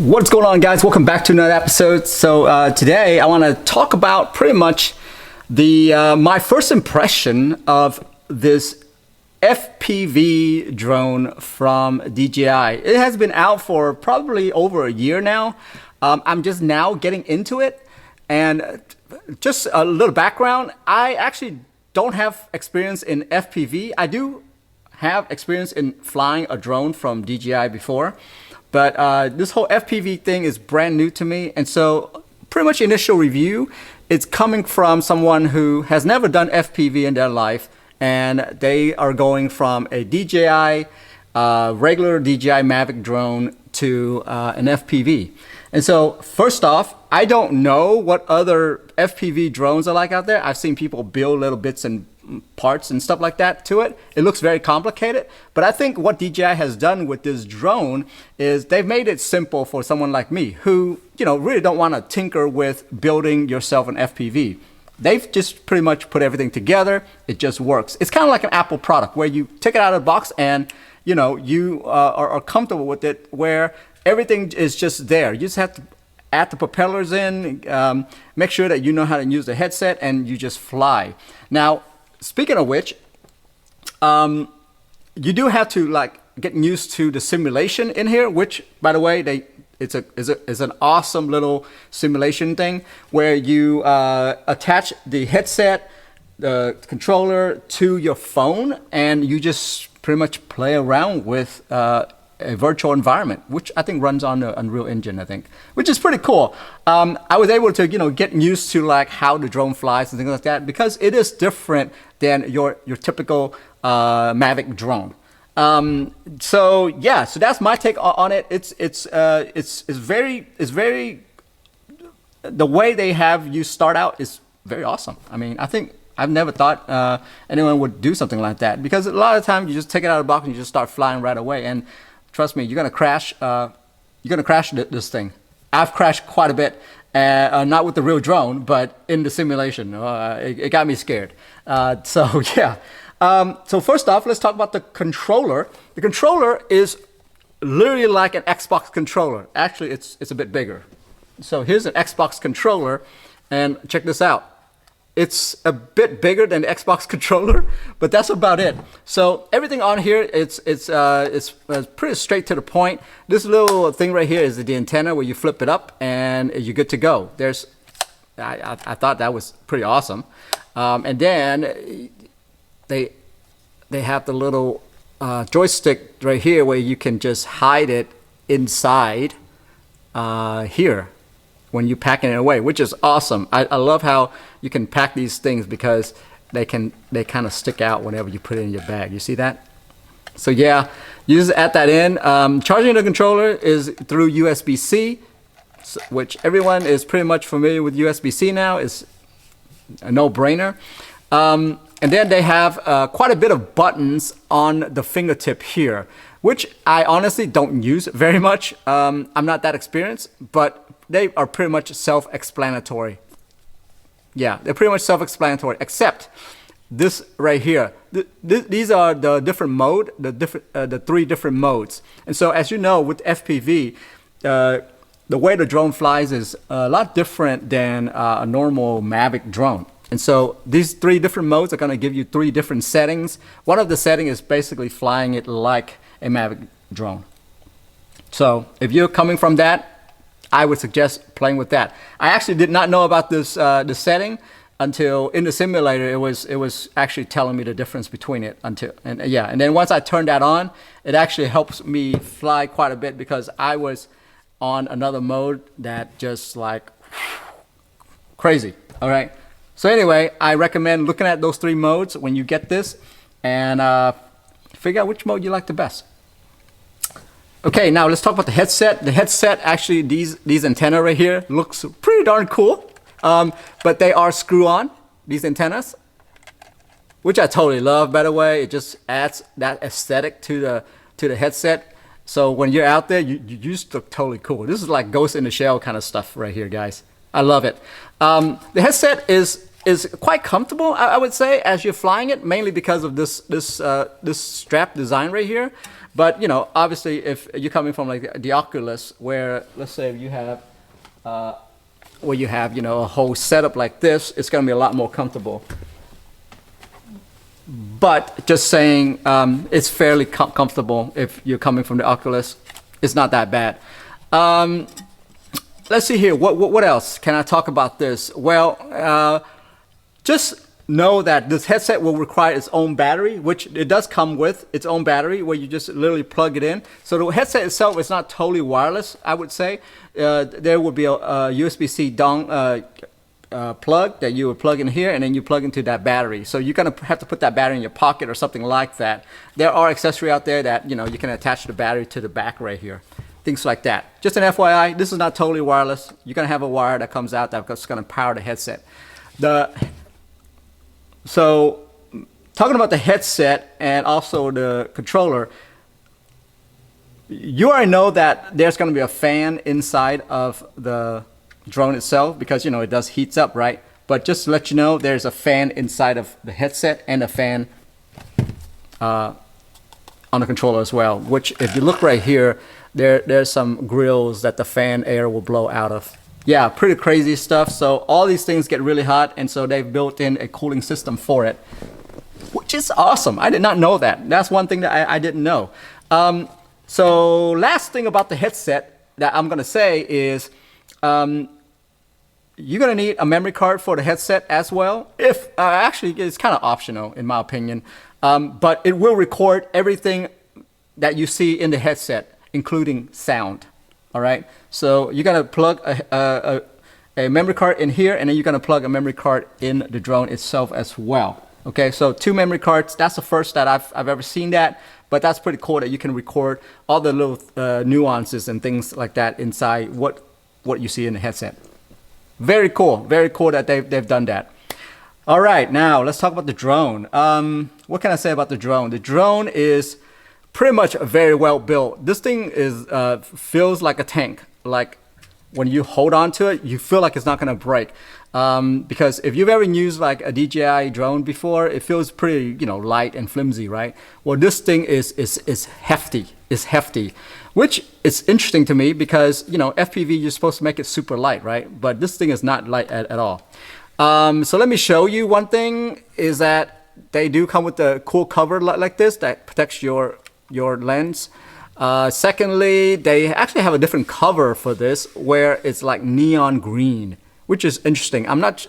What's going on, guys? Welcome back to another episode. So today I want to talk about pretty much the my first impression of this FPV drone from DJI. It has been out for probably over a year now. I'm just now getting into it, and just a little background. I actually don't have experience in FPV. I do have experience in flying a drone from DJI before. But this whole FPV thing is brand new to me. And so pretty much initial review, it's coming from someone who has never done FPV in their life. And they are going from a DJI, regular DJI Mavic drone to an FPV. And so first off, I don't know what other FPV drones are like out there. I've seen people build little bits and parts and stuff like that to it. It looks very complicated, but I think what DJI has done with this drone is they've made it simple for someone like me who, really don't want to tinker with building yourself an FPV. They've just pretty much put everything together. It just works. It's kind of like an Apple product where you take it out of the box and you are comfortable with it, where everything is just there. You just have to add the propellers in, make sure that you know how to use the headset, and you just fly. Now, speaking of which, you do have to get used to the simulation in here, which, by the way, it's an awesome little simulation thing where you attach the headset, the controller to your phone, and you just pretty much play around with a virtual environment, which I think runs on the Unreal Engine, I think, which is pretty cool. I was able to, get used to how the drone flies and things like that, because it is different than your typical Mavic drone. So that's my take on it. It's very the way they have you start out is very awesome. I mean, I think I've never thought anyone would do something like that, because a lot of times you just take it out of the box and you just start flying right away, and trust me, you're gonna crash. This thing. I've crashed quite a bit, not with the real drone, but in the simulation. It got me scared. So first off, let's talk about the controller. The controller is literally like an Xbox controller. Actually, it's a bit bigger. So here's an Xbox controller, and check this out. It's a bit bigger than the Xbox controller, but that's about it. So everything on here, it's pretty straight to the point. This little thing right here is the antenna where you flip it up and you're good to go. I thought that was pretty awesome. And then they have the little joystick right here where you can just hide it inside here when you're packing it away, which is awesome. I love how you can pack these things because they kind of stick out whenever you put it in your bag. You see that? So yeah, you just add that in. Charging the controller is through USB-C, which everyone is pretty much familiar with USB-C now. It's a no-brainer. And then they have quite a bit of buttons on the fingertip here, which I honestly don't use very much. I'm not that experienced, but they are pretty much self-explanatory. Yeah, they're pretty much self-explanatory, except this right here. These are the different mode, the three different modes. And so, as you know, with FPV, the way the drone flies is a lot different than a normal Mavic drone. And so these three different modes are going to give you three different settings. One of the settings is basically flying it like a Mavic drone. So if you're coming from that, I would suggest playing with that. I actually did not know about this the setting until in the simulator it was actually telling me the difference between it and then once I turned that on, it actually helps me fly quite a bit, because I was on another mode that just crazy. All right. So anyway, I recommend looking at those three modes when you get this, and figure out which mode you like the best. Okay, now let's talk about the headset. The headset, actually, these antenna right here looks pretty darn cool, but they are screw-on, these antennas, which I totally love, by the way. It just adds that aesthetic to the headset. So when you're out there, you just look totally cool. This is like Ghost in the Shell kind of stuff right here, guys. I love it. The headset is is quite comfortable, I would say, as you're flying it, mainly because of this strap design right here. But you know, obviously, if you're coming from like the Oculus, where let's say you have you know, a whole setup like this, it's going to be a lot more comfortable. But just saying, it's fairly comfortable if you're coming from the Oculus. It's not that bad. Let's see here. What else can I talk about this? Well, just know that this headset will require its own battery, which it does come with its own battery, where you just literally plug it in. So the headset itself is not totally wireless, I would say. There will be a USB-C plug that you would plug in here, and then you plug into that battery. So you're gonna have to put that battery in your pocket or something like that. There are accessories out there that, you know, you can attach the battery to the back right here. Things like that. Just an FYI, this is not totally wireless. You're gonna have a wire that comes out that's gonna power the headset. So talking about the headset and also the controller, you already know that there's gonna be a fan inside of the drone itself, because you know it does heats up, right? But just to let you know, there's a fan inside of the headset and a fan on the controller as well, which if you look right here, there's some grills that the fan air will blow out of. Yeah, pretty crazy stuff. So all these things get really hot, and so they've built in a cooling system for it, which is awesome. I did not know that. That's one thing that I didn't know. So last thing about the headset that I'm gonna say is, you're gonna need a memory card for the headset as well. If actually, it's kind of optional in my opinion, but it will record everything that you see in the headset, including sound. All right. So you're gonna plug a memory card in here, and then you're gonna plug a memory card in the drone itself as well. Okay. So 2 memory cards. That's the first that I've ever seen that. But that's pretty cool that you can record all the little nuances and things like that inside what you see in the headset. Very cool that they've done that. All right, now let's talk about the drone. What can I say about the drone? The drone is pretty much very well built. This thing is feels like a tank. Like when you hold on to it, you feel like it's not gonna break. Because if you've ever used like a DJI drone before, it feels pretty, you know, light and flimsy, right? Well, this thing is hefty. It's hefty, which is interesting to me because, you know, FPV, you're supposed to make it super light, right? But this thing is not light at all. So let me show you one thing, is that they do come with a cool cover like this that protects your lens. Secondly, they actually have a different cover for this where it's like neon green, which is interesting. I'm not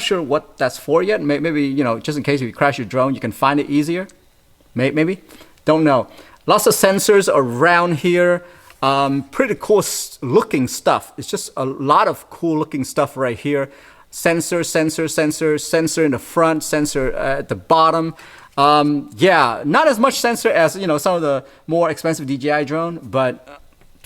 sure what that's for yet. Maybe, you know, just in case if you crash your drone, you can find it easier. Maybe, don't know. Lots of sensors around here. Pretty cool looking stuff. It's just a lot of cool looking stuff right here. Sensor in the front, sensor at the bottom. Yeah, not as much sensor as, you know, some of the more expensive DJI drone, but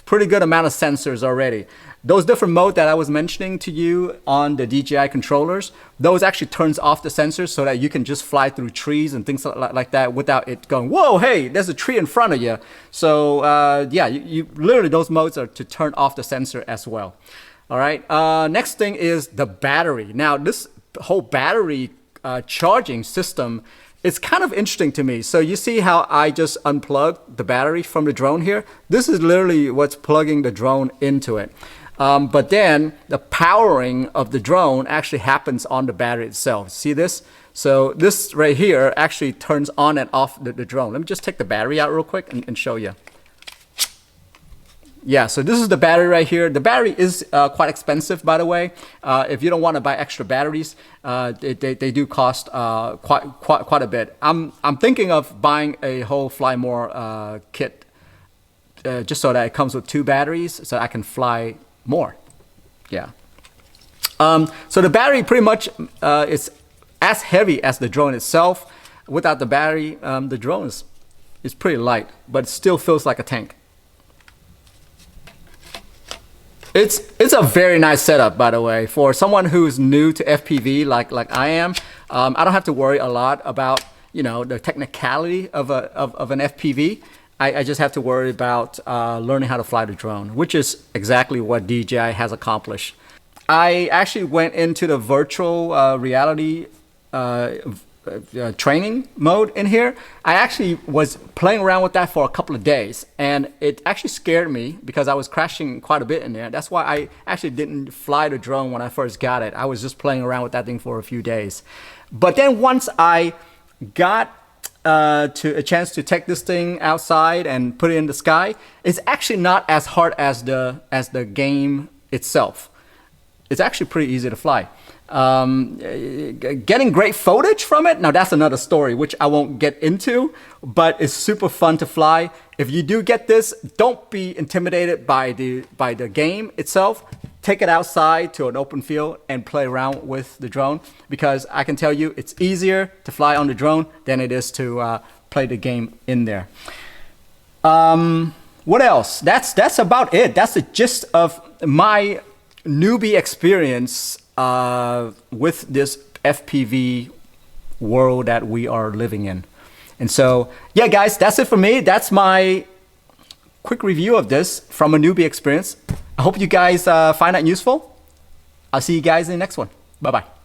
pretty good amount of sensors already. Those different modes that I was mentioning to you on the DJI controllers, those actually turns off the sensors so that you can just fly through trees and things like that without it going, whoa, hey, there's a tree in front of you. So yeah, you literally, those modes are to turn off the sensor as well. All right, next thing is the battery. Now this whole battery charging system, it's kind of interesting to me. So you see how I just unplugged the battery from the drone here? This is literally what's plugging the drone into it. But then the powering of the drone actually happens on the battery itself. See this? So this right here actually turns on and off the drone. Let me just take the battery out real quick and show you. Yeah, so this is the battery right here. The battery is quite expensive, by the way. If you don't want to buy extra batteries, they do cost quite a bit. I'm thinking of buying a whole Fly More kit, just so that it comes with 2 batteries, so I can fly more. Yeah. So the battery pretty much is as heavy as the drone itself. Without the battery, the drone is pretty light, but it still feels like a tank. It's a very nice setup, by the way, for someone who's new to FPV like I am. I don't have to worry a lot about, you know, the technicality of an FPV. I just have to worry about learning how to fly the drone, which is exactly what DJI has accomplished. I actually went into the virtual reality training mode in here. I actually was playing around with that for a couple of days, and it actually scared me because I was crashing quite a bit in there. That's why I actually didn't fly the drone when I first got it. I was just playing around with that thing for a few days. But then once I got to a chance to take this thing outside and put it in the sky, it's actually not as hard as the game itself. It's actually pretty easy to fly. Getting great footage from it, now that's another story which I won't get into, but it's super fun to fly. If you do get this, don't be intimidated by the game itself. Take it outside to an open field and play around with the drone, because I can tell you it's easier to fly on the drone than it is to play the game in there. What else? That's about it. That's the gist of my newbie experience with this FPV world that we are living in. And so, yeah, guys, that's it for me. That's my quick review of this from a newbie experience. I hope you guys find that useful. I'll see you guys in the next one. Bye-bye.